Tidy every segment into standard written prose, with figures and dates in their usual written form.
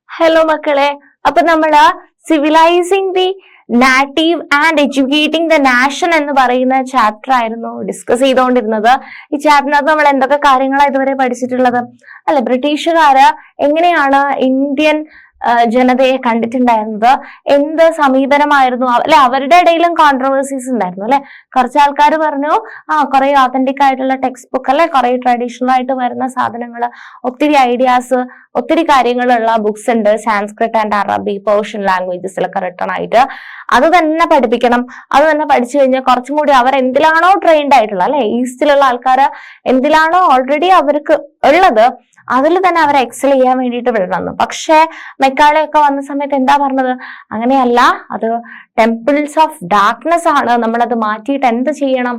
Hello മക്കളെ, അപ്പൊ നമ്മള് civilising the native and educating the nation എന്ന് പറയുന്ന ചാപ്റ്റർ ആയിരുന്നു ഡിസ്കസ് ചെയ്തുകൊണ്ടിരുന്നത്. ഈ ചാപ്റ്ററിനകത്ത് നമ്മൾ എന്തൊക്കെ കാര്യങ്ങളാണ് ഇതുവരെ പഠിച്ചിട്ടുള്ളത്? അല്ലെ, ബ്രിട്ടീഷുകാര് എങ്ങനെയാണ് ഇന്ത്യൻ ജനതയെ കണ്ടിട്ടുണ്ടായിരുന്നത്, എന്ത് സമീപനമായിരുന്നു, അല്ലെ അവരുടെ ഇടയിലും കോൺട്രവേഴ്സീസ് ഉണ്ടായിരുന്നു. അല്ലെ, കുറച്ച് ആൾക്കാർ പറഞ്ഞു കുറെ ഓതന്റിക് ആയിട്ടുള്ള ടെക്സ്റ്റ് ബുക്ക്, അല്ലെ കുറെ ട്രഡീഷണൽ ആയിട്ട് വരുന്ന സാധനങ്ങൾ, ഒത്തിരി ഐഡിയാസ്, ഒത്തിരി കാര്യങ്ങളുള്ള ബുക്സ് ഉണ്ട് സാൻസ്ക്രിറ്റ് ആൻഡ് അറബി പേർഷ്യൻ ലാംഗ്വേജസിലൊക്കെ റിട്ടേൺ ആയിട്ട്. അത് തന്നെ പഠിപ്പിക്കണം. അത് തന്നെ പഠിച്ചു കഴിഞ്ഞാൽ കുറച്ചും കൂടി അവർ എന്തിലാണോ ട്രെയിൻഡ് ആയിട്ടുള്ളത്, അല്ലെ ഈസ്റ്റിലുള്ള ആൾക്കാർ എന്തിലാണോ ഓൾറെഡി അവർക്ക് ഉള്ളത് അതിൽ തന്നെ അവരെ എക്സൽ ചെയ്യാൻ വേണ്ടിയിട്ട് വിടണം. പക്ഷെ മെക്കാളെ ഒക്കെ വന്ന സമയത്ത് എന്താ പറഞ്ഞത്? അങ്ങനെയല്ല, അത് ടെമ്പിൾസ് ഓഫ് ഡാർക്ക്നെസ് ആണ്, നമ്മളത് മാറ്റിയിട്ട് എന്ത് ചെയ്യണം?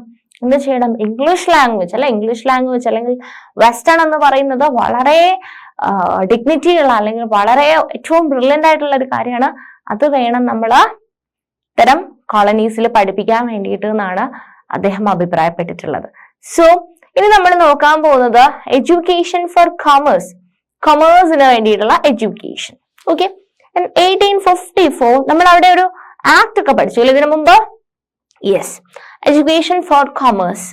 ഇംഗ്ലീഷ് ലാംഗ്വേജ്, അല്ലെ ഇംഗ്ലീഷ് ലാംഗ്വേജ് അല്ലെങ്കിൽ വെസ്റ്റേൺ എന്ന് പറയുന്നത് വളരെ ഡിഗ്നിറ്റി ഉള്ള അല്ലെങ്കിൽ വളരെ ഏറ്റവും ബ്രില്യൻ്റ് ആയിട്ടുള്ള ഒരു കാര്യമാണ്. അത് വേണം നമ്മൾ ഇത്തരം കോളനീസിൽ പഠിപ്പിക്കാൻ വേണ്ടിയിട്ട് എന്നാണ് അദ്ദേഹം അഭിപ്രായപ്പെട്ടിട്ടുള്ളത്. സോ ഇനി നമ്മൾ നോക്കാൻ പോകുന്നത് എഡ്യൂക്കേഷൻ ഫോർ കൊമേഴ്സ്, കൊമേഴ്സിന് വേണ്ടിയിട്ടുള്ള എഡ്യൂക്കേഷൻ. ഓക്കെ, 1854 നമ്മൾ അവിടെ ഒരു ആക്ട് ഒക്കെ പഠിച്ചു അല്ലെ ഇതിനു മുമ്പ്? Yes, education for commerce.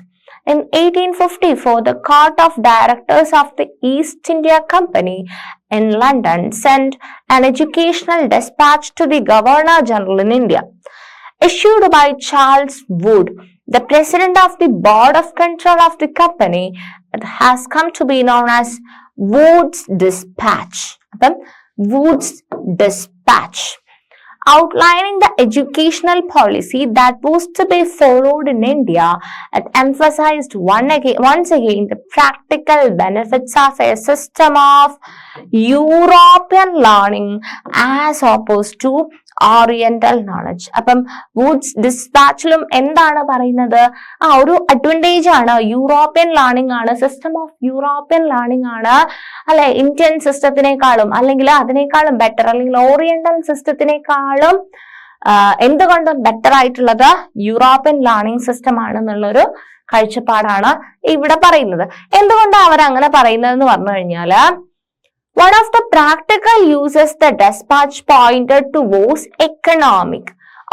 In 1854, the Court of Directors of the East India Company in London sent an educational dispatch to the Governor General in India, issued by Charles Wood, the president of the board of control of the company. It has come to be known as Wood's Dispatch. Wood's Dispatch, outlining the educational policy that was to be followed in India. It emphasized once again the practical benefits of a system of European learning as opposed to oriental knowledge. അപ്പം Woods ഡിസ്പാച്ചിലും എന്താണ് പറയുന്നത്? ഒരു advantage ആണ്, European learning ആണ്, system of European learning ആണ്, അല്ലെ Indian സിസ്റ്റത്തിനേക്കാളും അല്ലെങ്കിൽ അതിനേക്കാളും ബെറ്റർ, അല്ലെങ്കിൽ ഓറിയന്റൽ സിസ്റ്റത്തിനേക്കാളും എന്തുകൊണ്ടും ബെറ്റർ ആയിട്ടുള്ളത് യൂറോപ്യൻ ലേണിംഗ് സിസ്റ്റം ആണെന്നുള്ളൊരു കാഴ്ചപ്പാടാണ് ഇവിടെ പറയുന്നത്. എന്തുകൊണ്ടാണ് അവർ അങ്ങനെ പറയുന്നത് എന്ന് പറഞ്ഞു കഴിഞ്ഞാല്, one of the practical uses the dispatch pointed to was economic.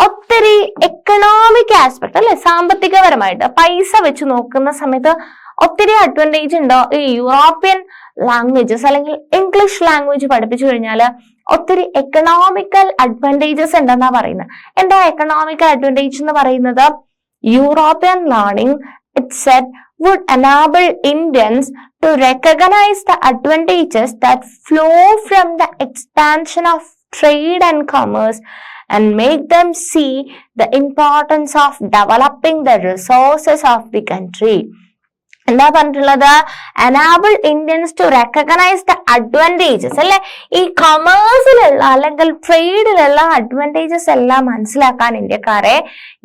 ഒത്തിരി എക്കണോമിക് ആസ്പെക്ട്, അല്ലെ സാമ്പത്തികപരമായിട്ട് പൈസ വെച്ച് നോക്കുന്ന സമയത്ത് ഒത്തിരി അഡ്വാൻറ്റേജ് ഉണ്ടോ ഈ യൂറോപ്യൻ ലാംഗ്വേജസ് അല്ലെങ്കിൽ ഇംഗ്ലീഷ് ലാംഗ്വേജ് പഠിപ്പിച്ചു കഴിഞ്ഞാൽ? ഒത്തിരി എക്കണോമിക്കൽ അഡ്വാൻറ്റേജസ് ഉണ്ടെന്നാ പറയുന്നത്. എന്താ എക്കണോമിക്കൽ അഡ്വാൻറ്റേജ് എന്ന് പറയുന്നത്? European learning it said would enable Indians to recognize the advantages that flow from the expansion of trade and commerce and make them see the importance of developing the resources of the country. എന്താ പറഞ്ഞിട്ടുള്ളത്? Enable Indians to recognise the advantages, അല്ലെ ഈ കൊമേഴ്സിലുള്ള അല്ലെങ്കിൽ ട്രേഡിലുള്ള advantages എല്ലാം മനസ്സിലാക്കാൻ ഇന്ത്യക്കാരെ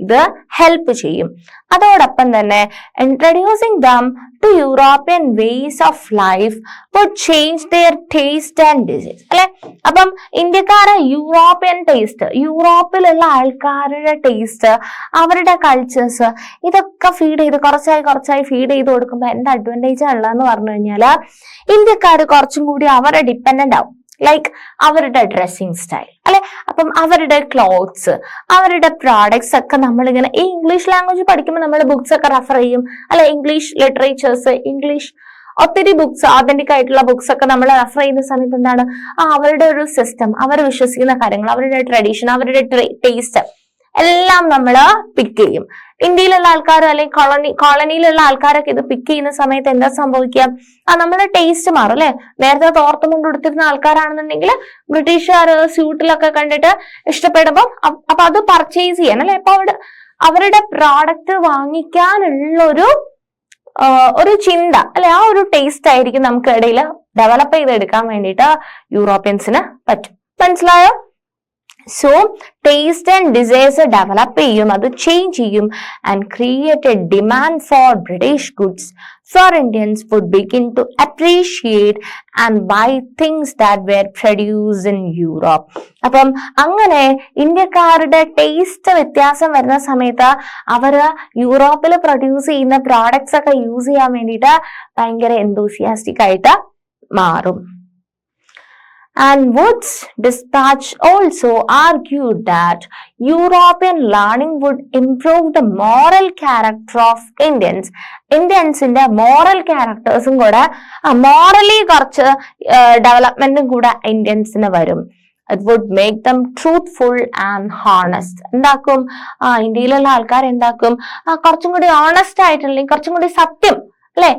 ഇത് help ചെയ്യും. അതോടൊപ്പം തന്നെ introducing them to European ways of life would change their taste and disease, അല്ലെ അപ്പം ഇന്ത്യക്കാരെ യൂറോപ്യൻ ടേസ്റ്റ്, യൂറോപ്പിലുള്ള ആൾക്കാരുടെ ടേസ്റ്റ്, അവരുടെ കൾച്ചേഴ്സ്, ഇതൊക്കെ ഫീഡ് ചെയ്ത് കുറച്ചായി ഫീഡ് ചെയ്ത് കൊടുക്കുമ്പോൾ എന്ത് അഡ്വാൻറ്റേജ് ഉള്ളതെന്ന് പറഞ്ഞു കഴിഞ്ഞാല് ഇന്ത്യക്കാര് കുറച്ചും കൂടി അവരെ ഡിപ്പെൻഡന്റ് ആവും. ലൈക്ക് അവരുടെ ഡ്രസ്സിങ് സ്റ്റൈൽ, അല്ലെ അപ്പം അവരുടെ ക്ലോത്ത്സ്, അവരുടെ പ്രോഡക്ട്സ് ഒക്കെ നമ്മളിങ്ങനെ ഈ ഇംഗ്ലീഷ് ലാംഗ്വേജ് പഠിക്കുമ്പോൾ നമ്മൾ ബുക്സ് ഒക്കെ റെഫർ ചെയ്യും, അല്ലെ ഇംഗ്ലീഷ് ലിറ്ററേച്ചേഴ്സ്, ഇംഗ്ലീഷ് ഒത്തിരി ബുക്സ്, ഓതന്റിക് ആയിട്ടുള്ള ബുക്സ് ഒക്കെ നമ്മൾ റെഫർ ചെയ്യുന്ന സമയത്ത് എന്താണ് അവരുടെ ഒരു സിസ്റ്റം, അവർ വിശ്വസിക്കുന്ന കാര്യങ്ങൾ, അവരുടെ ട്രഡീഷൻ, അവരുടെ ടേസ്റ്റ് എല്ലാം നമ്മൾ പിക്ക് ചെയ്യും. ഇന്ത്യയിലുള്ള ആൾക്കാർ അല്ലെങ്കിൽ കോളനിയിലുള്ള ആൾക്കാരൊക്കെ ഇത് പിക്ക് ചെയ്യുന്ന സമയത്ത് എന്താ സംഭവിക്കുക? നമ്മുടെ ടേസ്റ്റ് മാറും, അല്ലെ നേരത്തെ തോർത്തും കൊണ്ട് കൊടുത്തിരുന്ന ആൾക്കാരാണെന്നുണ്ടെങ്കിൽ ബ്രിട്ടീഷുകാർ സ്യൂട്ടിലൊക്കെ കണ്ടിട്ട് ഇഷ്ടപ്പെടുമ്പോൾ അപ്പൊ അത് പർച്ചേസ് ചെയ്യാൻ, അല്ലെ അപ്പൊ അവരുടെ പ്രോഡക്റ്റ് വാങ്ങിക്കാനുള്ള ഒരു ചിന്ത, അല്ലെ ആ ഒരു ടേസ്റ്റ് ആയിരിക്കും നമുക്ക് ഇടയിൽ ഡെവലപ്പ് ചെയ്തെടുക്കാൻ വേണ്ടിയിട്ട് യൂറോപ്യൻസിന് പറ്റും. മനസ്സിലായോ? So taste and desires develop ചെയ്യും, അത് ചേഞ്ച് ചെയ്യും and create a demand for British goods. For Indians would begin to appreciate and buy things that were produced in Europe. അപ്പം അങ്ങനെ ഇന്ത്യക്കാരുടെ ടേസ്റ്റ് വ്യത്യാസം വരുന്ന സമയത്ത് അവര് യൂറോപ്പിൽ പ്രൊഡ്യൂസ് ചെയ്യുന്ന പ്രോഡക്ട്സ് ഒക്കെ യൂസ് ചെയ്യാൻ വേണ്ടിയിട്ട് ഭയങ്കര എന്തൂസിയാസ്റ്റിക് ആയിട്ട് മാറും. And Wood's dispatch also argued that European learning would improve the moral character of Indians. ഇന്ത്യൻസിന്റെ മോറൽ ക്യാരക്ടേഴ്സും കൂടെ മോറലി കുറച്ച് ഡെവലപ്മെന്റും കൂടെ ഇന്ത്യൻസിന് വരും. It would make them truthful and honest. എന്താക്കും? ഇന്ത്യയിലുള്ള ആൾക്കാർ എന്താക്കും? കുറച്ചും കൂടി ഓണസ്റ്റ് ആയിട്ടുള്ള, കുറച്ചും കൂടി സത്യം അല്ലെ,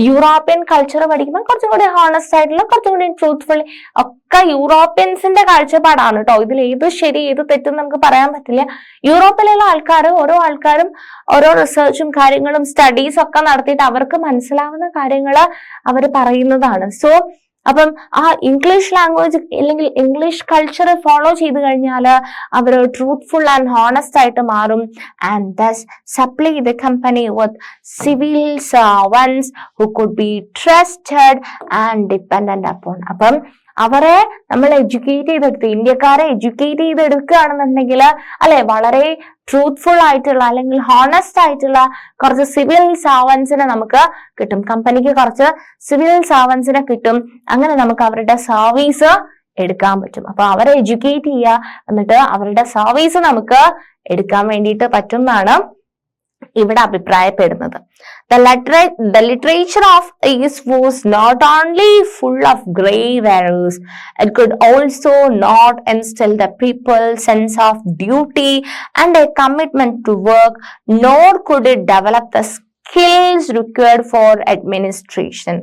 യൂറോപ്യൻ കൾച്ചർ പഠിക്കുമ്പോൾ കുറച്ചും കൂടി ഹോണസ്റ്റ് ആയിട്ടുള്ള, കുറച്ചും കൂടി ട്രൂത്ത്ഫുൾ ഒക്കെ യൂറോപ്യൻസിന്റെ കാഴ്ചപ്പാടാണ് കേട്ടോ. ഇതിൽ ഏത് ശരി ഏത് തെറ്റെന്ന് നമുക്ക് പറയാൻ പറ്റില്ല. യൂറോപ്പിലുള്ള ആൾക്കാർ, ഓരോ ആൾക്കാരും ഓരോ റിസർച്ചും കാര്യങ്ങളും സ്റ്റഡീസ് ഒക്കെ നടത്തിയിട്ട് അവർക്ക് മനസ്സിലാവുന്ന കാര്യങ്ങൾ അവർ പറയുന്നതാണ്. സോ അപ്പം ആ ഇംഗ്ലീഷ് ലാംഗ്വേജ് അല്ലെങ്കിൽ ഇംഗ്ലീഷ് കൾച്ചർ ഫോളോ ചെയ്ത് കഴിഞ്ഞാൽ അവർ ട്രൂത്ത്ഫുൾ ആൻഡ് ഹോണസ്റ്റ് ആയിട്ട് മാറും. And thus supply the company with civil servants who could be trusted and dependent upon. അപ്പം അവരെ നമ്മൾ എഡ്യൂക്കേറ്റ് ചെയ്തെടുത്ത്, ഇന്ത്യക്കാരെ എഡ്യൂക്കേറ്റ് ചെയ്തെടുക്കുകയാണെന്നുണ്ടെങ്കിൽ അല്ലെ, വളരെ ട്രൂത്ത്ഫുൾ ആയിട്ടുള്ള അല്ലെങ്കിൽ ഹോണസ്റ്റ് ആയിട്ടുള്ള കുറച്ച് സിവിൽ സർവൻസിനെ നമുക്ക് കിട്ടും. കമ്പനിക്ക് കുറച്ച് സിവിൽ സർവൻസിനെ കിട്ടും. അങ്ങനെ നമുക്ക് അവരുടെ സർവീസ് എടുക്കാൻ പറ്റും. അപ്പൊ അവരെ എഡ്യൂക്കേറ്റ് ചെയ്യുക, എന്നിട്ട് അവരുടെ സർവീസ് നമുക്ക് എടുക്കാൻ വേണ്ടിയിട്ട് പറ്റും എന്നാണ് ഇവിടെ അഭിപ്രായപ്പെടുന്നത്. The literature of East was not only full of grave errors, it could also not instill the people's sense of duty and a commitment to work, nor could it develop the skills required for administration.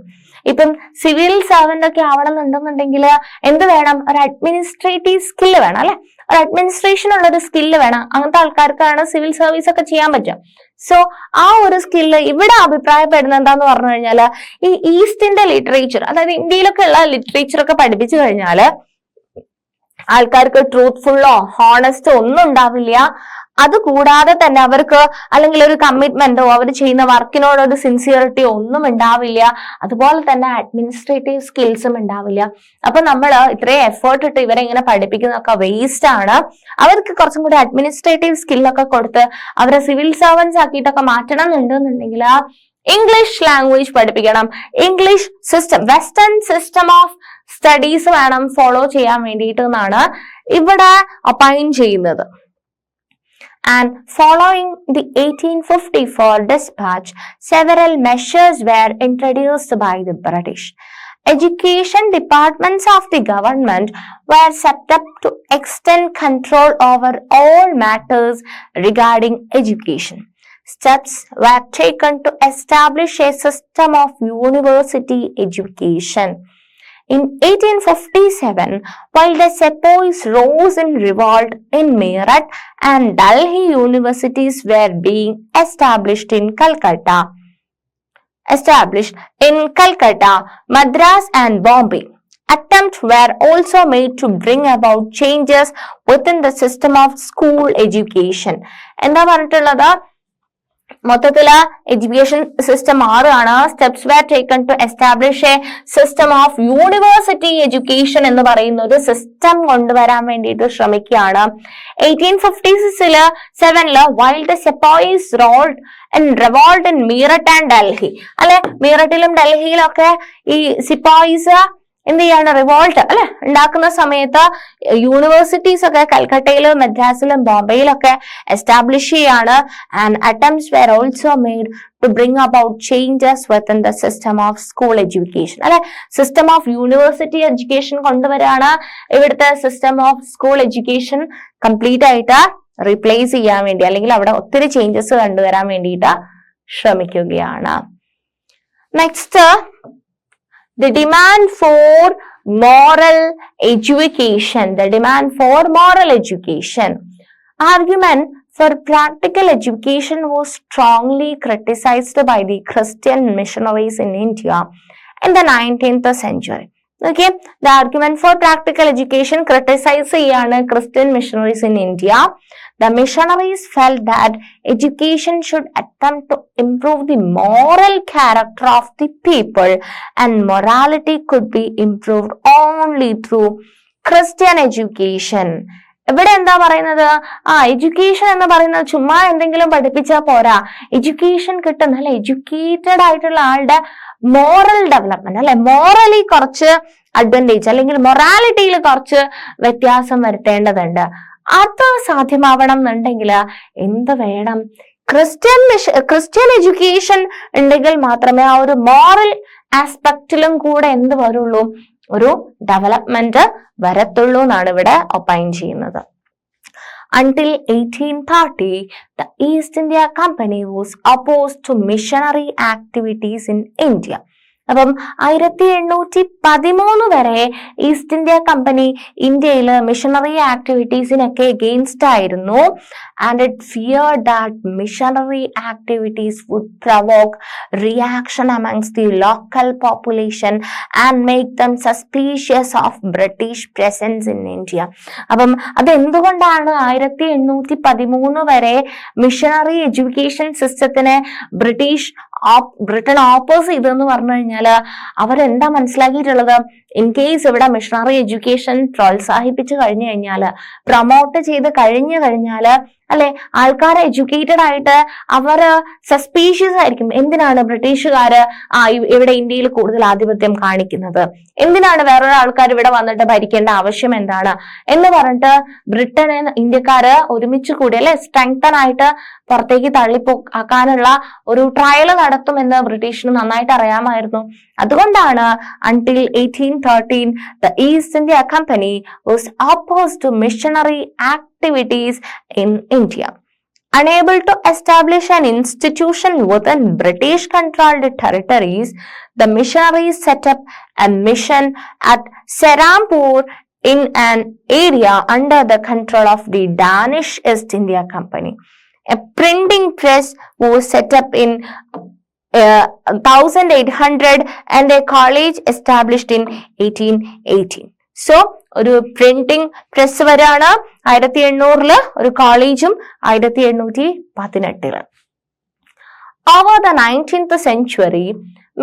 ഇപ്പം civil servant ഒക്കെ ആവണമെന്നുണ്ടെന്നുണ്ടെങ്കിൽ എന്ത് വേണം? ഒരു administrative skill വേണം അല്ലെ, ഒരു administration ഉള്ള ഒരു സ്കില്ല് വേണം. അങ്ങനത്തെ ആൾക്കാർക്കാണ് സിവിൽ സർവീസ് ഒക്കെ ചെയ്യാൻ പറ്റുക. സോ ആ ഒരു സ്കില്ല് ഇവിടെ അഭിപ്രായപ്പെടുന്നത് എന്താന്ന് പറഞ്ഞു കഴിഞ്ഞാല്, ഈ ഈസ്റ്റിന്റെ ലിറ്ററേച്ചർ, അതായത് ഇന്ത്യയിലൊക്കെ ഉള്ള ലിറ്ററേച്ചർ ഒക്കെ പഠിപ്പിച്ചു കഴിഞ്ഞാല് ആൾക്കാർക്ക് ട്രൂത്ത്ഫുള്ളോ ഹോണസ്റ്റോ ഒന്നും ഉണ്ടാവില്ല. അതുകൂടാതെ തന്നെ അവർക്ക് അല്ലെങ്കിൽ ഒരു കമ്മിറ്റ്മെന്റോ അവർ ചെയ്യുന്ന വർക്കിനോട് ഒരു സിൻസിയറിറ്റിയോ ഒന്നും ഉണ്ടാവില്ല. അതുപോലെ തന്നെ അഡ്മിനിസ്ട്രേറ്റീവ് സ്കിൽസും ഉണ്ടാവില്ല. അപ്പൊ നമ്മൾ ഇത്രയും എഫേർട്ട് ഇട്ട് ഇവരെ ഇങ്ങനെ പഠിപ്പിക്കുന്നതൊക്കെ വേസ്റ്റ് ആണ്. അവർക്ക് കുറച്ചും കൂടി അഡ്മിനിസ്ട്രേറ്റീവ് സ്കില്ലൊക്കെ കൊടുത്ത് അവരെ സിവിൽ സർവൻസ് ആക്കിയിട്ടൊക്കെ മാറ്റണം എന്നുണ്ടെന്നുണ്ടെങ്കിൽ ഇംഗ്ലീഷ് ലാംഗ്വേജ് പഠിപ്പിക്കണം. English system, western system of studies വേണം ഫോളോ ചെയ്യാൻ വേണ്ടിയിട്ട് എന്നാണ് ഇവിടെ ഒപ്പൈൻ ചെയ്യുന്നത്. And following the 1854 dispatch, several measures were introduced by the British. Education departments of the government were set up to extend control over all matters regarding education. Steps were taken to establish a system of university education. In 1857, while the sepoys rose in revolt in Meerut and Delhi universities were being established in Calcutta, Madras and Bombay, attempts were also made to bring about changes within the system of school education. എന്താ പറഞ്ഞിട്ടുള്ളത്? മൊത്തത്തില് education system മാറുകയാണ്. Steps were taken to establish a system of university education എന്ന് പറയുന്ന ഒരു system കൊണ്ടുവരാൻ വേണ്ടിയിട്ട് ശ്രമിക്കുകയാണ്. 1857 while the sepoys rolled and revolt in Meerut and Delhi, അല്ലെ, മീററ്റിലും ഡൽഹിയിലും ഒക്കെ ഈ സിപ്പോയ്സ് എന്ത് ചെയ്യാണ്? റിവോൾട്ട് അല്ലെ ഉണ്ടാക്കുന്ന സമയത്ത് യൂണിവേഴ്സിറ്റീസ് ഒക്കെ കൽക്കട്ടയിലും മദ്രാസിലും ബോംബെയിലൊക്കെ എസ്റ്റാബ്ലിഷ് ചെയ്യാണ്. And attempts were also made to bring about changes within the system of school education, അല്ലെ, സിസ്റ്റം ഓഫ് യൂണിവേഴ്സിറ്റി എഡ്യൂക്കേഷൻ കൊണ്ടുവരാണ്. ഇവിടുത്തെ system of school education complete ആയിട്ട് റീപ്ലേസ് ചെയ്യാൻ വേണ്ടി, അല്ലെങ്കിൽ അവിടെ ഒത്തിരി ചേഞ്ചസ് കൊണ്ടുവരാൻ വേണ്ടിയിട്ട് ശ്രമിക്കുകയാണ്. Next, the demand for moral education. The demand for moral education. Argument for practical education was strongly criticized by the Christian missionaries in India in the 19th century. Okay, the argument for practical education criticized ചെയ്യാണ് Christian missionaries in India. The missionaries felt that education should attempt to improve the moral character of the people, and morality could be improved only through Christian education. ഇവിടെ എന്താ പറയുന്നത്? Education എന്ന് പറയുന്നത് ചുമ്മാ എന്തെങ്കിലും പഠിപ്പിച്ചാൽ പോരാ. Education കിട്ടുന്ന, അല്ലെ, എഡ്യൂക്കേറ്റഡ് ആയിട്ടുള്ള ആളുടെ മോറൽ ഡെവലപ്മെന്റ് അല്ലെ, മോറലി കുറച്ച് അഡ്വാൻറ്റേജ് അല്ലെങ്കിൽ മൊറാലിറ്റിയിൽ കുറച്ച് വ്യത്യാസം വരുത്തേണ്ടതുണ്ട്. അത് സാധ്യമാവണം എന്നുണ്ടെങ്കിൽ എന്ത് വേണം? ക്രിസ്ത്യൻ എഡ്യൂക്കേഷൻ ഉണ്ടെങ്കിൽ മാത്രമേ ആ ഒരു മോറൽ ആസ്പെക്റ്റിലും കൂടെ എന്ത് വരുള്ളൂ, ഒരു ഡെവലപ്മെന്റ് വരത്തുള്ളൂ എന്നാണ് ഇവിടെ ഒപ്പൈൻ ചെയ്യുന്നത്. Until 1830, the East India Company was opposed to missionary activities in India. അപ്പം 1813 വരെ ഈസ്റ്റ് ഇന്ത്യ കമ്പനി ഇന്ത്യയിൽ മിഷണറി ആക്ടിവിറ്റീസിനൊക്കെ എഗെയിൻസ്റ്റ് ആയിരുന്നു. And it feared that missionary activities would provoke reaction amongst the local population and make them suspicious of British presence in India. അപ്പം അതെന്തുകൊണ്ടാണ് 1813 വരെ missionary education സിസ്റ്റത്തിനെ Britain oppose ചെയ്തെന്ന് പറഞ്ഞു കഴിഞ്ഞാൽ അവരെന്താ മനസ്സിലാക്കിയിട്ടുള്ളത്? ഇൻ കേസ് ഇവിടെ മിഷണറി എഡ്യൂക്കേഷൻ പ്രോത്സാഹിപ്പിച്ചു കഴിഞ്ഞു കഴിഞ്ഞാൽ, പ്രൊമോട്ട് ചെയ്ത് കഴിഞ്ഞു കഴിഞ്ഞാൽ അല്ലെ, ആൾക്കാരെ എഡ്യൂക്കേറ്റഡ് ആയിട്ട് അവര് സസ്പീഷ്യസ് ആയിരിക്കും. എന്തിനാണ് ബ്രിട്ടീഷുകാര് ഇവിടെ ഇന്ത്യയിൽ കൂടുതൽ ആധിപത്യം കാണിക്കുന്നത്, എന്തിനാണ് വേറൊരു ആൾക്കാർ ഇവിടെ വന്നിട്ട് ഭരിക്കേണ്ട ആവശ്യം എന്താണ് എന്ന് പറഞ്ഞിട്ട് ബ്രിട്ടനെ ഇന്ത്യക്കാര് ഒരുമിച്ച് കൂടി അല്ലെ സ്ട്രെങ്തൻ ആയിട്ട് പുറത്തേക്ക് തള്ളിപ്പോക്കാനുള്ള ഒരു ട്രയൽ നടത്തുമെന്ന് ബ്രിട്ടീഷിന് നന്നായിട്ട് അറിയാമായിരുന്നു. അതുകൊണ്ടാണ് until 1813 the East India Company was opposed to missionary activities in India. Unable to establish an institution within British-controlled territories, the missionaries set up a mission at Serampore in an area under the control of the Danish East India Company. A printing press was set up in 1800 and a college established in 1818. So ഒരു printing press വരാണ് 1800 ഒരു കോളേജും 1818. Over the 19th century,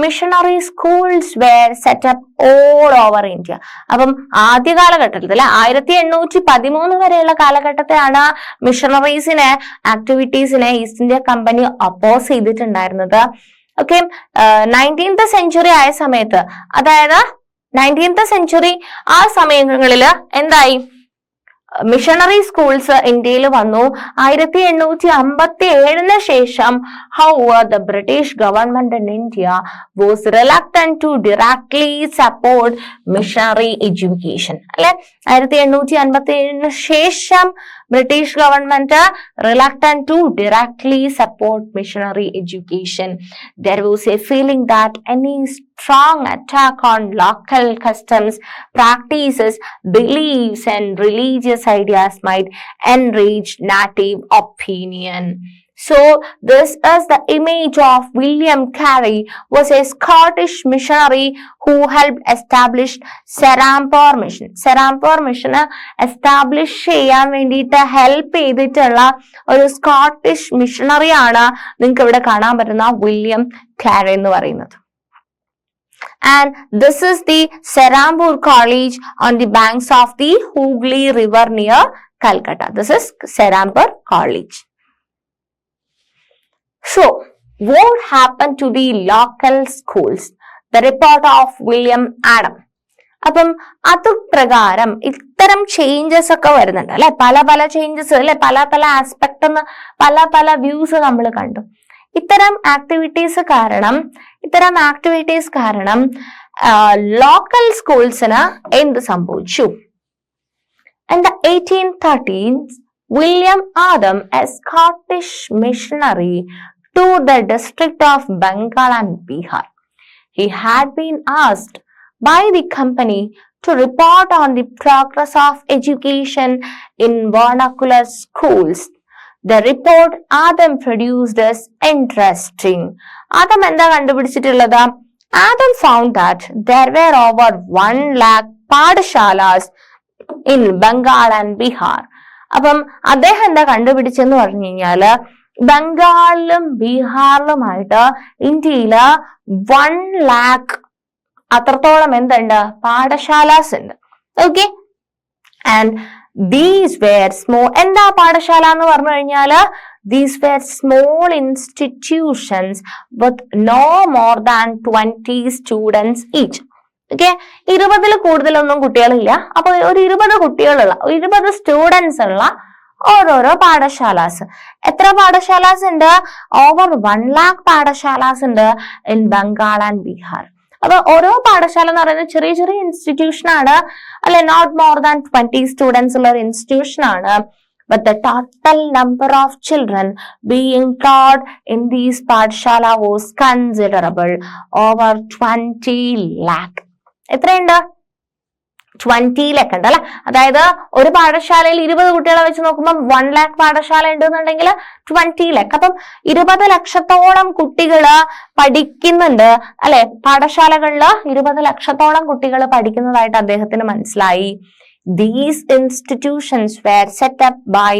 missionary schools were set up all over India. അപ്പം ആദ്യ കാലഘട്ടത്തിൽ 1813 വരെയുള്ള കാലഘട്ടത്തിലാണ് മിഷണറീസിനെ ആക്ടിവിറ്റീസിനെ east India company oppose ചെയ്തിട്ടുണ്ടായിരുന്നത്. ഓക്കെ, 19th സെഞ്ചുറി ആയ സമയത്ത്, അതായത് 19th സെഞ്ചുറി ആ സമയങ്ങളിൽ എന്തായി? മിഷണറി സ്കൂൾസ് ഇന്ത്യയിൽ വന്നു. 1857 ശേഷം however the British government in India was reluctant to directly support missionary education. അല്ലെ, 1857 ശേഷം British government reluctant to directly support missionary education. There was a feeling that any strong attack on local customs, practices, beliefs and religious ideas might enrage native opinion. So this is the image of William Carey, was a Scottish missionary who helped establish Serampore Mission. Serampore Mission establish ചെയ്യാൻ വേണ്ടിയിട്ട് help ചെയ്തിട്ടുള്ള ഒരു Scottish missionary ആണ് നിങ്ങൾക്ക് ഇവിടെ കാണാൻ പറ്റുന്ന William കാരി എന്ന് പറയുന്നത്. And this is the Serampore College on the banks of the Hooghly River near Calcutta. This is Serampore College. So, what happened to the local schools? The report of William Adam. അപ്പം അത് പ്രകാരം ഇത്തരം changes ഒക്കെ വരുന്നുണ്ട് അല്ലെ, പല പല changes അല്ലെ, പല പല ആസ്പെക്ട് പല പല വ്യൂസ് നമ്മൾ കണ്ടു. ഇത്തരം ആക്ടിവിറ്റീസ് കാരണം ലോക്കൽ സ്കൂൾസിന് എന്ത് സംഭവിച്ചു? In the 1813s, William Adam, a Scottish missionary, toured the district of Bengal and Bihar. He had been asked by the company to report on the progress of education in vernacular schools. The report Adam produced is interesting. Adam എന്താ കണ്ടുപിടിച്ചിട്ടുള്ളത്? Adam found that there were over 1 lakh പാഠശാലാസ് in Bengal and Bihar. അപ്പം അദ്ദേഹം എന്താ കണ്ടുപിടിച്ചെന്ന് പറഞ്ഞു കഴിഞ്ഞാല് ബംഗാളിലും ബീഹാറിലുമായിട്ട് ഇന്ത്യയില് 1 lakh അത്രത്തോളം എന്തുണ്ട്? പാഠശാലാസ് ഉണ്ട്. Okay, and these wear small. എന്താ പാഠശാല എന്ന് പറഞ്ഞു കഴിഞ്ഞാല് These were small institutions with no more than 20 students each. Okay, 20-ൽ കൂടുതലൊന്നും കുട്ടികളില്ല. അപ്പൊ ഒരു 20 കുട്ടികളുള്ള 20 സ്റ്റുഡൻസ് ഉള്ള ഓരോരോ പാഠശാലാസ്. എത്ര പാഠശാലാസ് ഉണ്ട്? ഓവർ 1 lakh പാഠശാലാസ് ഉണ്ട് ഇൻ ബംഗാൾ ആൻഡ് ബീഹാർ. അപ്പൊ ഓരോ പാഠശാല എന്ന് പറയുന്നത് ചെറിയ ചെറിയ ഇൻസ്റ്റിറ്റ്യൂഷൻ ആണ്, അല്ലെ, നോട്ട് മോർ ദാൻ 20 സ്റ്റുഡൻസ് ഉള്ള ഒരു ഇൻസ്റ്റിറ്റ്യൂഷൻ ആണ്. But the total number of children being taught in these Paathshaala was considerable, over 20 lakh. എത്രയുണ്ട്? 20 lakh ഉണ്ട് അല്ലെ. അതായത് ഒരു പാഠശാലയിൽ 20 കുട്ടികളെ വെച്ച് നോക്കുമ്പോൾ 1 lakh പാഠശാല ഉണ്ടെന്നുണ്ടെങ്കിൽ 20 lakh. അപ്പം 20 ലക്ഷത്തോളം കുട്ടികള് പഠിക്കുന്നുണ്ട് അല്ലെ. പാഠശാലകളില് 20 ലക്ഷത്തോളം കുട്ടികൾ പഠിക്കുന്നതായിട്ട് അദ്ദേഹത്തിന് മനസ്സിലായി. These institutions were set up by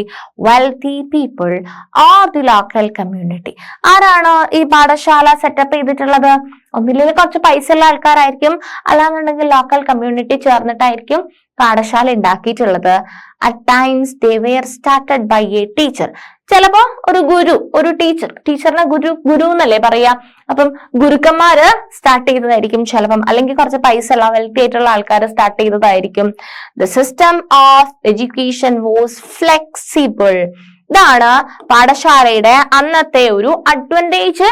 wealthy people or the local community. ആരാണ് ഈ പാഠശാല സെറ്റപ്പ് ചെയ്തിട്ടുള്ളത്? ഒന്നില്ലെങ്കിൽ കുറച്ച് പൈസ ഉള്ള ആൾക്കാരായിരിക്കും, അല്ലാന്നുണ്ടെങ്കിൽ ലോക്കൽ കമ്മ്യൂണിറ്റി ചേർന്നിട്ടായിരിക്കും പാഠശാല ഉണ്ടാക്കിയിട്ടുള്ളത്. At times they were started by a teacher. ചിലപ്പോ ഒരു ഗുരു, ഒരു ടീച്ചറിനെ ഗുരു എന്നല്ലേ പറയാ. അപ്പം ഗുരുക്കന്മാര് സ്റ്റാർട്ട് ചെയ്തതായിരിക്കും ചിലപ്പം, അല്ലെങ്കിൽ കുറച്ച് പൈസ ഉള്ള വെൽത്തി ആയിട്ടുള്ള ആൾക്കാർ start ചെയ്തതായിരിക്കും. The system of education was flexible. ഇതാണ് പാഠശാലയുടെ അന്നത്തെ ഒരു അഡ്വാൻറ്റേജ്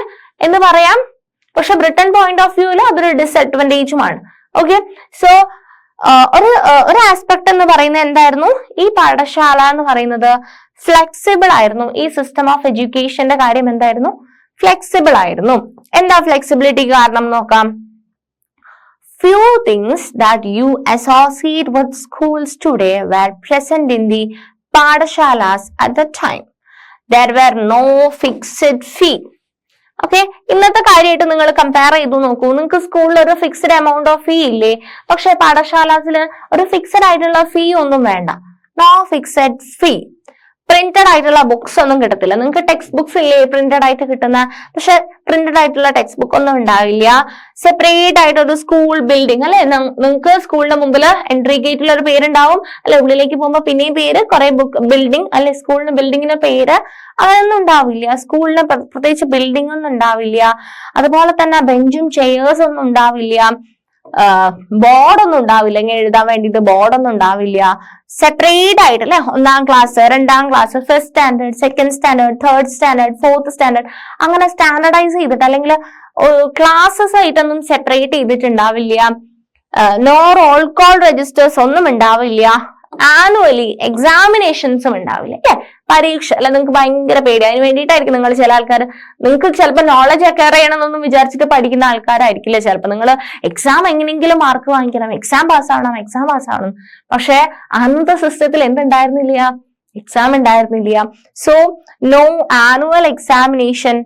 എന്ന് പറയാം. പക്ഷെ ബ്രിട്ടൻ പോയിന്റ് ഓഫ് വ്യൂവിൽ അതൊരു ഡിസഡ്വാൻറ്റേജുമാണ്. ഓക്കെ, സോ ഒരു ആസ്പെക്ട് എന്ന് പറയുന്നത് എന്തായിരുന്നു? ഈ പാഠശാല എന്ന് പറയുന്നത് ഫ്ലെക്സിബിൾ ആയിരുന്നു. ഈ സിസ്റ്റം ഓഫ് എഡ്യൂക്കേഷന്റെ കാര്യം എന്തായിരുന്നു? ഫ്ലെക്സിബിൾ ആയിരുന്നു. എന്താ ഫ്ലെക്സിബിലിറ്റി കാരണം നോക്കാം. Few things that you associate with schools today were present in the പാഠശാലാസ് at the time. There were no fixed fee. Okay, ഇന്നത്തെ കാര്യമായിട്ട് നിങ്ങൾ കമ്പയർ ചെയ്തു നോക്കൂ. നിങ്ങൾക്ക് സ്കൂളിൽ ഒരു ഫിക്സ്ഡ് എമൗണ്ട് ഓഫ് ഫീ ഇല്ലേ? പക്ഷെ പാഠശാലാസില് ഒരു ഫിക്സഡ് ആയിട്ടുള്ള ഫീ ഒന്നും വേണ്ട. നോ ഫിക്സഡ് ഫീ. പ്രിന്റഡ് ആയിട്ടുള്ള ബുക്സ് ഒന്നും കിട്ടത്തില്ല. നിങ്ങൾക്ക് ടെക്സ്റ്റ് ബുക്സ് ഇല്ലേ പ്രിന്റഡ് ആയിട്ട് കിട്ടുന്ന? പക്ഷെ പ്രിന്റഡ് ആയിട്ടുള്ള ടെക്സ്റ്റ് ബുക്ക് ഒന്നും ഉണ്ടാവില്ല. സെപ്പറേറ്റ് ആയിട്ട് ഒരു സ്കൂൾ ബിൽഡിംഗ് അല്ലെ, നിങ്ങൾക്ക് സ്കൂളിന്റെ മുമ്പിൽ എൻട്രി ഗേറ്റിൽ ഒരു പേരുണ്ടാവും അല്ലെ, ഉള്ളിലേക്ക് പോകുമ്പോൾ പിന്നെയും പേര്, കുറെ ബുക്ക് ബിൽഡിംഗ് അല്ലെ, സ്കൂളിന് ബിൽഡിങ്ങിന് പേര്, അതൊന്നും ഉണ്ടാവില്ല. സ്കൂളിന് പ്രത്യേകിച്ച് ബിൽഡിംഗ് ഒന്നും ഉണ്ടാവില്ല. അതുപോലെ തന്നെ ബെഞ്ചും ചെയേഴ്സ് ഒന്നും ഉണ്ടാവില്ല. ബോർഡൊന്നും ഉണ്ടാവില്ല, ഇങ്ങനെ എഴുതാൻ വേണ്ടിയിട്ട് ബോർഡൊന്നും ഉണ്ടാവില്ല. സെപ്പറേറ്റ് ആയിട്ട് അല്ലെ, 1ാം ക്ലാസ്, 2ാം class, first standard, second standard, third standard, fourth standard, അങ്ങനെ സ്റ്റാൻഡർഡൈസ് ചെയ്തിട്ട് അല്ലെങ്കിൽ ക്ലാസ്സസ് ആയിട്ടൊന്നും സെപ്പറേറ്റ് ചെയ്തിട്ടുണ്ടാവില്ല. നോ റോൾ കോൾ രജിസ്റ്റേഴ്സ് ഒന്നും ഉണ്ടാവില്ല. ആനുവലി എക്സാമിനേഷൻസും ഉണ്ടാവില്ല അല്ലെ. പരീക്ഷ അല്ല, നിങ്ങൾക്ക് ഭയങ്കര പേടി, അതിന് വേണ്ടിയിട്ടായിരിക്കും നിങ്ങൾ ചില ആൾക്കാർ, നിങ്ങൾക്ക് ചിലപ്പോൾ നോളജ് അക്വയർ ചെയ്യണമെന്നൊന്നും വിചാരിച്ചിട്ട് പഠിക്കുന്ന ആൾക്കാരായിരിക്കില്ല. ചിലപ്പോൾ നിങ്ങൾ എക്സാം എങ്ങനെയെങ്കിലും മാർക്ക് വാങ്ങിക്കണം, എക്സാം പാസ്സാവണം. പക്ഷെ അന്നത്തെ സിസ്റ്റത്തിൽ എന്തുണ്ടായിരുന്നില്ല? എക്സാം ഉണ്ടായിരുന്നില്ല. So no annual examination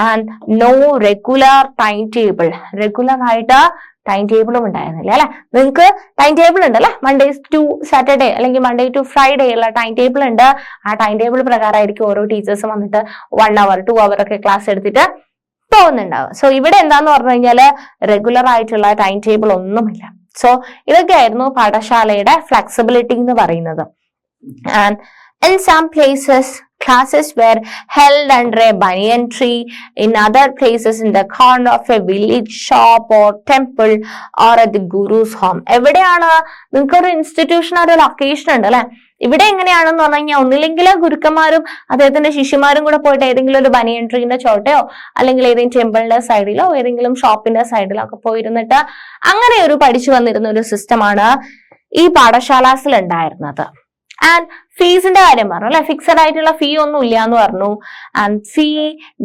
and no regular time table. Regular ആയിട്ട് ടൈം ടേബിളും ഉണ്ടായിരുന്നില്ല അല്ലെ. നിങ്ങൾക്ക് ടൈം ടേബിൾ ഉണ്ട് അല്ലെ, മൺഡേ ടു സാറ്റർഡേ അല്ലെങ്കിൽ മൺഡേ ടു ഫ്രൈഡേ ഉള്ള ടൈം ടേബിൾ ഉണ്ട്. ആ ടൈം ടേബിൾ പ്രകാരമായിരിക്കും ഓരോ ടീച്ചേഴ്സും വന്നിട്ട് 1 hour 2 hour ഒക്കെ ക്ലാസ് എടുത്തിട്ട് പോകുന്നുണ്ടാവും. സോ ഇവിടെ എന്താന്ന് പറഞ്ഞു കഴിഞ്ഞാല് റെഗുലർ ആയിട്ടുള്ള ടൈം ടേബിൾ ഒന്നുമില്ല. സോ ഇതൊക്കെയായിരുന്നു പാഠശാലയുടെ ഫ്ലെക്സിബിലിറ്റി എന്ന് പറയുന്നത്. And in some places classes were held under a banyan tree, in other places in the corner of a village shop or temple or at the guru's home. എവിടെയാണ് നിങ്ങൾക്ക് ഒരു institution, ഒരു location ഉണ്ട് അല്ലെ. ഇവിടെ എങ്ങനെയാണെന്ന് പറഞ്ഞു കഴിഞ്ഞാൽ ഒന്നില്ലെങ്കിൽ ഗുരുക്കന്മാരും അദ്ദേഹത്തിന്റെ ശിഷ്യന്മാരും കൂടെ പോയിട്ട് ഏതെങ്കിലും ഒരു ബനിയൻ ട്രീന്റെ ചോട്ടയോ അല്ലെങ്കിൽ ഏതെങ്കിലും ടെമ്പിളിന്റെ സൈഡിലോ ഏതെങ്കിലും ഷോപ്പിന്റെ സൈഡിലോ ഒക്കെ പോയിരുന്നിട്ട് അങ്ങനെ ഒരു പഠിച്ചു വന്നിരുന്ന ഒരു സിസ്റ്റമാണ് ഈ പാഠശാലാസിൽ ഉണ്ടായിരുന്നത്. ആൻഡ് ഫീസിന്റെ കാര്യം പറഞ്ഞു അല്ലെ, ഫിക്സഡ് ആയിട്ടുള്ള ഫീ ഒന്നും ഇല്ല എന്ന് പറഞ്ഞു. And fee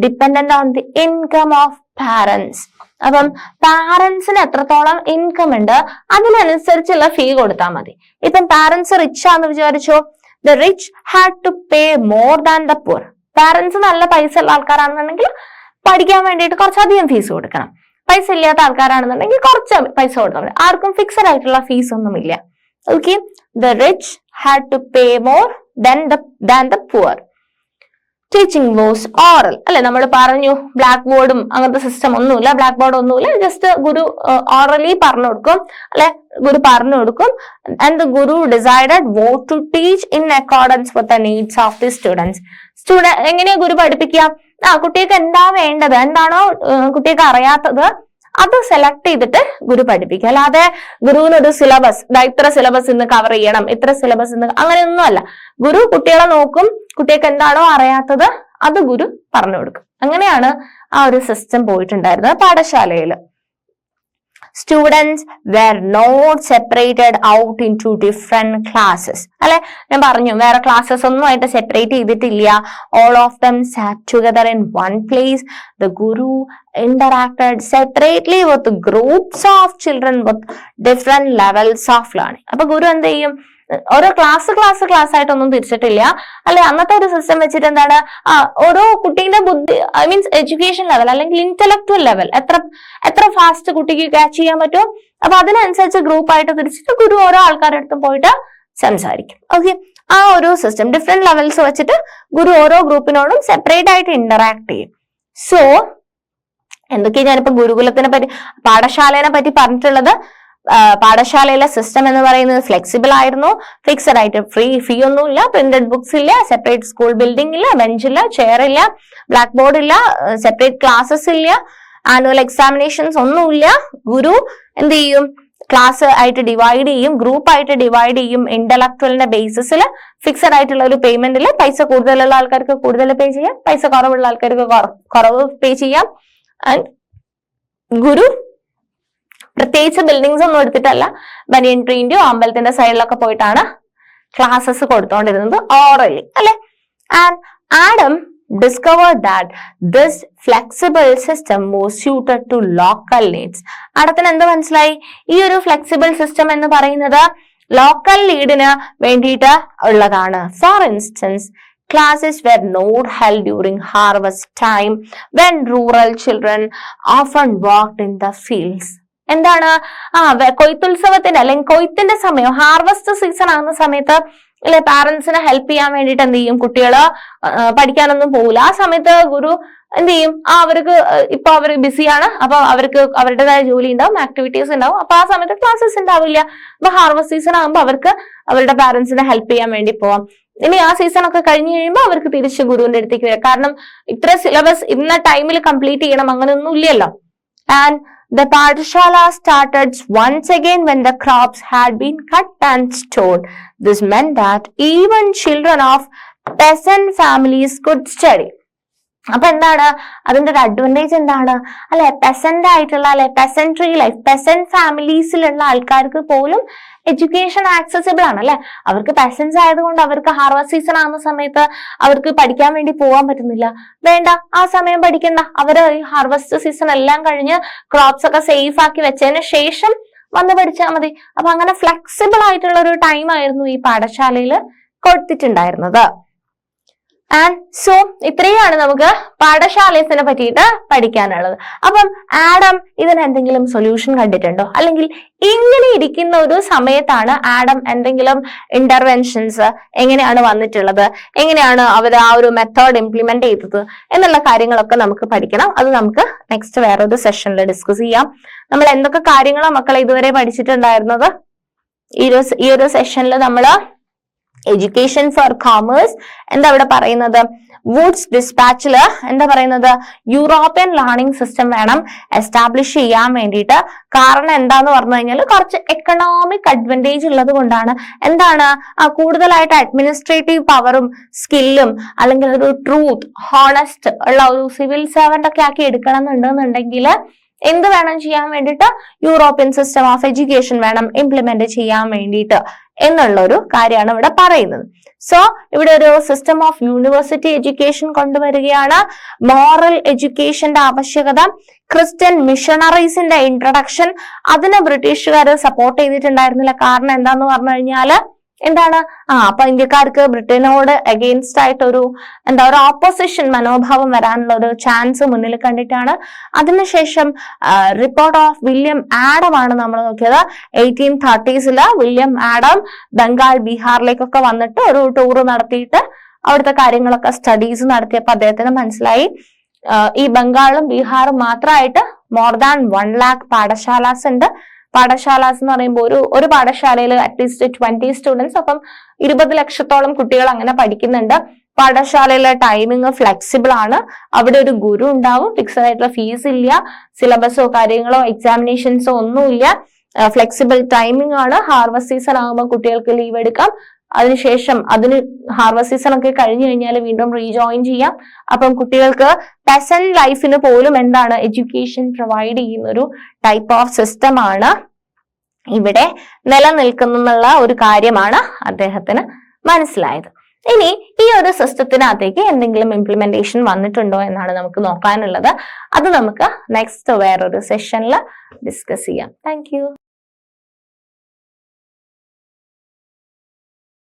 dependent on the income of parents. അപ്പം പാരന്റ്സിന് എത്രത്തോളം ഇൻകം ഉണ്ട് അതിനനുസരിച്ചുള്ള ഫീ കൊടുത്താൽ മതി. ഇപ്പം പാരന്റ്സ് റിച്ച് ആണെന്ന് വിചാരിച്ചോ, the rich had to pay more than the poor. Parents നല്ല പൈസ ഉള്ള ആൾക്കാരാണെന്നുണ്ടെങ്കിൽ പഠിക്കാൻ വേണ്ടിയിട്ട് കുറച്ചധികം ഫീസ് കൊടുക്കണം. പൈസ ഇല്ലാത്ത ആൾക്കാരാണെന്നുണ്ടെങ്കിൽ കുറച്ച് പൈസ കൊടുക്കണം. ആർക്കും ഫിക്സഡ് ആയിട്ടുള്ള ഫീസ് ഒന്നുമില്ല. Okay, the rich had to pay more than the poor. Teaching was oral അല്ലെ. നമ്മൾ പറഞ്ഞു ബ്ലാക്ക് ബോർഡും അങ്ങനത്തെ സിസ്റ്റം ഒന്നുമില്ല, ബ്ലാക്ക് ബോർഡ് ഒന്നുമില്ല. ജസ്റ്റ് ഗുരു ഓറലി പറഞ്ഞു കൊടുക്കും അല്ലെ, ഗുരു പറഞ്ഞു കൊടുക്കും. And the guru decided what to teach in accordance with the needs of the students. എങ്ങനെയാ ഗുരു പഠിപ്പിക്കുക? കുട്ടികൾക്ക് എന്താ വേണ്ടത്, എന്താണോ കുട്ടികൾക്ക് അറിയാത്തത് അത് സെലക്ട് ചെയ്തിട്ട് ഗുരു പഠിപ്പിക്കുക. അല്ലാതെ ഗുരുവിനൊരു സിലബസ്, ഇത്ര സിലബസ് ഇന്ന് കവർ ചെയ്യണം, ഇത്ര സിലബസ് ഇന്ന്, അങ്ങനെയൊന്നും അല്ല. ഗുരു കുട്ടികളെ നോക്കും, കുട്ടികൾക്ക് എന്താണോ അറിയാത്തത് അത് ഗുരു പറഞ്ഞു കൊടുക്കും. അങ്ങനെയാണ് ആ ഒരു സിസ്റ്റം പോയിട്ടുണ്ടായിരുന്നത് പാഠശാലയിൽ. Students were not separated out into different classes അല്ലെ. ഞാൻ പറഞ്ഞു വേറെ ക്ലാസ്സസ് ഒന്നും ആയിട്ട് സെപ്പറേറ്റ് ചെയ്തിട്ടില്ല. All of them sat together in one place. The guru interacted separately with groups of children with different levels of learning. അപ്പൊ ഗുരു എന്ത് ചെയ്യും? ഓരോ ക്ലാസ് ആയിട്ടൊന്നും തിരിച്ചിട്ടില്ല അല്ലെ. അന്നത്തെ ഒരു സിസ്റ്റം വെച്ചിട്ട് എന്താണ്, ഓരോ കുട്ടീന്റെ ബുദ്ധി, ഐ മീൻസ് എഡ്യൂക്കേഷൻ ലെവൽ അല്ലെങ്കിൽ ഇന്റലക്ച്വൽ ലെവൽ എത്ര ഫാസ്റ്റ് കുട്ടിക്ക് ക്യാച്ച് ചെയ്യാൻ പറ്റും, അപ്പൊ അതിനനുസരിച്ച് ഗ്രൂപ്പ് ആയിട്ട് തിരിച്ചിട്ട് ഗുരു ഓരോ ആൾക്കാരുടെ അടുത്ത് പോയിട്ട് സംസാരിക്കും. ഓക്കെ, ആ ഒരു സിസ്റ്റം ഡിഫറെന്റ് ലെവൽസ് വെച്ചിട്ട് ഗുരു ഓരോ ഗ്രൂപ്പിനോടും സെപ്പറേറ്റ് ആയിട്ട് ഇന്ററാക്ട് ചെയ്യും. സോ എന്തൊക്കെയാ ഞാനിപ്പോ ഗുരുകുലത്തിനെ പറ്റി, പാഠശാലേനെ പറ്റി പറഞ്ഞിട്ടുള്ളത്? പാഠശാലയിലെ സിസ്റ്റം എന്ന് പറയുന്നത് ഫ്ലെക്സിബിൾ ആയിരുന്നു, ഫിക്സഡ് ആയിട്ട് ഫീ ഒന്നുമില്ല, പ്രിന്റഡ് ബുക്സ് ഇല്ല, സെപ്പറേറ്റ് സ്കൂൾ ബിൽഡിംഗ് ഇല്ല, ബെഞ്ചില്ല, ചെയർ ഇല്ല, ബ്ലാക്ക് ബോർഡ് ഇല്ല, സെപ്പറേറ്റ് ക്ലാസ്സസ് ഇല്ല, ആനുവൽ എക്സാമിനേഷൻസ് ഒന്നുമില്ല. ഗുരു എന്ത് ചെയ്യും? ക്ലാസ് ആയിട്ട് ഡിവൈഡ് ചെയ്യും, ഗ്രൂപ്പ് ആയിട്ട് ഡിവൈഡ് ചെയ്യും. ഇന്റലക്ച്വലിന്റെ ബേസിസിൽ ഫിക്സഡ് ആയിട്ടുള്ള ഒരു പേയ്മെന്റിൽ പൈസ കൂടുതലുള്ള ആൾക്കാർക്ക് കൂടുതൽ പേ ചെയ്യാം, പൈസ കുറവുള്ള ആൾക്കാർക്ക് കുറവ് പേ ചെയ്യാം. ആൻഡ് ഗുരു പ്രത്യേകിച്ച് ബിൽഡിങ്സ് ഒന്നും എടുത്തിട്ടല്ല, ബനിയൻ ട്രീന്റെയോ അമ്പലത്തിന്റെ സൈഡിലൊക്കെ പോയിട്ടാണ് ക്ലാസ്സസ് കൊടുത്തോണ്ടിരുന്നത് ഓറലി അല്ലെ. And Adam discovered that this flexible system was suited to local needs. ആഡത്തിന് എന്ത് മനസ്സിലായി? ഈ ഒരു ഫ്ലെക്സിബിൾ സിസ്റ്റം എന്ന് പറയുന്നത് ലോക്കൽ നീഡിന് വേണ്ടിയിട്ട് ഉള്ളതാണ്. For instance, classes were not held during harvest time when rural children often worked in the fields. എന്താണ്? കൊയ്ത്തുത്സവത്തിന്റെ അല്ലെങ്കിൽ കൊയ്ത്തിന്റെ സമയം, ഹാർവസ്റ്റ് സീസൺ ആകുന്ന സമയത്ത് അല്ലെ, പാരന്റ്സിനെ ഹെൽപ്പ് ചെയ്യാൻ വേണ്ടിയിട്ട് എന്ത് ചെയ്യും? കുട്ടികള് പഠിക്കാനൊന്നും പോകില്ല. ആ സമയത്ത് ഗുരു എന്ത് ചെയ്യും? അവർക്ക് ഇപ്പൊ അവർ ബിസിയാണ്, അപ്പൊ അവർക്ക് അവരുടേതായ ജോലി ഉണ്ടാവും, ആക്ടിവിറ്റീസ് ഉണ്ടാവും, അപ്പൊ ആ സമയത്ത് ക്ലാസ്സസ് ഉണ്ടാവില്ല. അപ്പൊ ഹാർവസ്റ്റ് സീസൺ ആകുമ്പോൾ അവർക്ക് അവരുടെ പാരന്റ്സിനെ ഹെൽപ്പ് ചെയ്യാൻ വേണ്ടി പോവാം. ഇനി ആ സീസൺ ഒക്കെ കഴിഞ്ഞ് കഴിയുമ്പോൾ അവർക്ക് തിരിച്ച് ഗുരുവിന്റെ അടുത്തേക്ക് വരാം. കാരണം ഇത്ര സിലബസ് ഇന്ന ടൈമിൽ കംപ്ലീറ്റ് ചെയ്യണം അങ്ങനെയൊന്നും ഇല്ലല്ലോ. And the Pathshala started once again when the crops had been cut and stored. This meant that even children of peasant families could study. അപ്പൊ എന്താണ് അതിന്റെ ഒരു അഡ്വാൻറ്റേജ്? എന്താണ് അല്ലെ, പെസന്റ് ആയിട്ടുള്ള അല്ലെ പെസൻട്രി ലൈഫ്, പെസന്റ് ഫാമിലീസിലുള്ള ആൾക്കാർക്ക് പോലും എഡ്യൂക്കേഷൻ ആക്സസിബിൾ ആണ് അല്ലെ. അവർക്ക് പെസൻസ് ആയതുകൊണ്ട് അവർക്ക് ഹാർവസ്റ്റ് സീസൺ ആകുന്ന സമയത്ത് അവർക്ക് പഠിക്കാൻ വേണ്ടി പോകാൻ പറ്റുന്നില്ല. വേണ്ട, ആ സമയം പഠിക്കണ്ട, അവര് ഈ ഹാർവസ്റ്റ് സീസൺ എല്ലാം കഴിഞ്ഞ് ക്രോപ്സ് ഒക്കെ സേഫ് ആക്കി വെച്ചതിന് ശേഷം വന്ന് പഠിച്ചാൽ മതി. അപ്പൊ അങ്ങനെ ഫ്ലെക്സിബിൾ ആയിട്ടുള്ള ഒരു ടൈം ആയിരുന്നു ഈ പാഠശാലയിൽ കൊടുത്തിട്ടുണ്ടായിരുന്നത്. ആൻഡ് സോ ഇത്രയാണ് നമുക്ക് പാഠശാലയെ പറ്റിയിട്ട് പഠിക്കാനുള്ളത്. അപ്പം ആഡം ഇതിന് എന്തെങ്കിലും സൊല്യൂഷൻ കണ്ടിട്ടുണ്ടോ? അല്ലെങ്കിൽ ഇങ്ങനെ ഇരിക്കുന്ന ഒരു സമയത്താണ് ആഡം എന്തെങ്കിലും ഇന്റർവെൻഷൻസ് എങ്ങനെയാണ് വന്നിട്ടുള്ളത്, എങ്ങനെയാണ് അവർ ആ ഒരു മെത്തേഡ് ഇംപ്ലിമെന്റ് ചെയ്തത് എന്നുള്ള കാര്യങ്ങളൊക്കെ നമുക്ക് പഠിക്കണം. അത് നമുക്ക് നെക്സ്റ്റ് വേറൊരു സെഷനിൽ ഡിസ്കസ് ചെയ്യാം. നമ്മൾ എന്തൊക്കെ കാര്യങ്ങളാണ് മക്കളെ ഇതുവരെ പഠിച്ചിട്ടുണ്ടായിരുന്നത്? ഈ ഒരു സെഷനിൽ നമ്മള് എഡ്യൂക്കേഷൻ ഫോർ കോമേഴ്സ് എന്താ ഇവിടെ പറയുന്നത്? വുഡ്സ് ഡിസ്പാച്ചില് എന്താ പറയുന്നത്? യൂറോപ്യൻ ലേണിംഗ് സിസ്റ്റം വേണം എസ്റ്റാബ്ലിഷ് ചെയ്യാൻ വേണ്ടിയിട്ട്. കാരണം എന്താന്ന് പറഞ്ഞു കഴിഞ്ഞാൽ കുറച്ച് എക്കണോമിക് അഡ്വാൻറ്റേജ് ഉള്ളത് കൊണ്ടാണ്. എന്താണ്? കൂടുതലായിട്ട് അഡ്മിനിസ്ട്രേറ്റീവ് പവറും സ്കില്ലും അല്ലെങ്കിൽ ഒരു ട്രൂത്ത്, ഹോണസ്റ്റ് ഉള്ള ഒരു സിവിൽ സർവന്റ് ഒക്കെ ആക്കി എടുക്കണം എന്നുണ്ടെന്നുണ്ടെങ്കിൽ എന്ത് വേണം ചെയ്യാൻ വേണ്ടിയിട്ട്? യൂറോപ്യൻ സിസ്റ്റം ഓഫ് എഡ്യൂക്കേഷൻ വേണം ഇംപ്ലിമെന്റ് ചെയ്യാൻ വേണ്ടിയിട്ട് എന്നുള്ള ഒരു കാര്യമാണ് ഇവിടെ പറയുന്നത്. സോ ഇവിടെ ഒരു സിസ്റ്റം ഓഫ് യൂണിവേഴ്സിറ്റി എഡ്യൂക്കേഷൻ കൊണ്ടുവരികയാണ്. മോറൽ എഡ്യൂക്കേഷന്റെ ആവശ്യകത, ക്രിസ്ത്യൻ മിഷണറീസിന്റെ ഇൻട്രൊഡക്ഷൻ, അതിനെ ബ്രിട്ടീഷുകാർ സപ്പോർട്ട് ചെയ്തിട്ടുണ്ടായിരുന്നില്ല. കാരണം എന്താന്ന് പറഞ്ഞു കഴിഞ്ഞാല് എന്താണ്? അപ്പൊ ഇന്ത്യക്കാർക്ക് ബ്രിട്ടനോട് അഗെയിൻസ്റ്റ് ആയിട്ടൊരു ഒരു ഓപ്പോസിഷൻ മനോഭാവം വരാനുള്ള ഒരു ചാൻസ് മുന്നിൽ കണ്ടിട്ടാണ്. അതിനുശേഷം റിപ്പോർട്ട് ഓഫ് വില്യം ആഡം ആണ് നമ്മൾ നോക്കിയത്. 1830s വില്യം ആഡം ബംഗാൾ, ബീഹാറിലേക്കൊക്കെ വന്നിട്ട് ഒരു ടൂർ നടത്തിയിട്ട് അവിടുത്തെ കാര്യങ്ങളൊക്കെ സ്റ്റഡീസ് നടത്തിയപ്പോൾ അദ്ദേഹത്തിന് മനസ്സിലായി ഈ ബംഗാളും ബീഹാറും മാത്രമായിട്ട് മോർ ദാൻ 1 lakh പാഠശാലാസ് ഉണ്ട്. പാഠശാലാസ് എന്ന് പറയുമ്പോൾ ഒരു പാഠശാലയിൽ അറ്റ്ലീസ്റ്റ് 20 സ്റ്റുഡൻസ്, അപ്പം 20 ലക്ഷത്തോളം കുട്ടികൾ അങ്ങനെ പഠിക്കുന്നുണ്ട്. പാഠശാലയിലെ ടൈമിങ് ഫ്ലെക്സിബിൾ ആണ്. അവിടെ ഒരു ഗുരു ഉണ്ടാവും. ഫിക്സഡ് ആയിട്ടുള്ള ഫീസ് ഇല്ല. സിലബസോ കാര്യങ്ങളോ എക്സാമിനേഷൻസോ ഒന്നുമില്ല. ഫ്ലെക്സിബിൾ ടൈമിംഗ് ആണ്. ഹാർവസ്റ്റ് സീസൺ ആകുമ്പോൾ കുട്ടികൾക്ക് ലീവ് എടുക്കാം. അതിനുശേഷം ഹാർവസ്റ്റ് സീസൺ ഒക്കെ കഴിഞ്ഞു കഴിഞ്ഞാൽ വീണ്ടും റീജോയിൻ ചെയ്യാം. അപ്പം കുട്ടികൾക്ക് പെസന്റ് ലൈഫിന് പോലും എന്താണ് എഡ്യൂക്കേഷൻ പ്രൊവൈഡ് ചെയ്യുന്ന ഒരു ടൈപ്പ് ഓഫ് സിസ്റ്റം ആണ് ഇവിടെ നിലനിൽക്കുന്നുള്ള ഒരു കാര്യമാണ് അദ്ദേഹത്തിന് മനസ്സിലായത്. ഇനി ഈ ഒരു സിസ്റ്റത്തിനകത്തേക്ക് എന്തെങ്കിലും ഇംപ്ലിമെന്റേഷൻ വന്നിട്ടുണ്ടോ എന്നാണ് നമുക്ക് നോക്കാനുള്ളത്. അത് നമുക്ക് നെക്സ്റ്റ് വേറൊരു സെഷനിൽ ഡിസ്കസ് ചെയ്യാം. താങ്ക്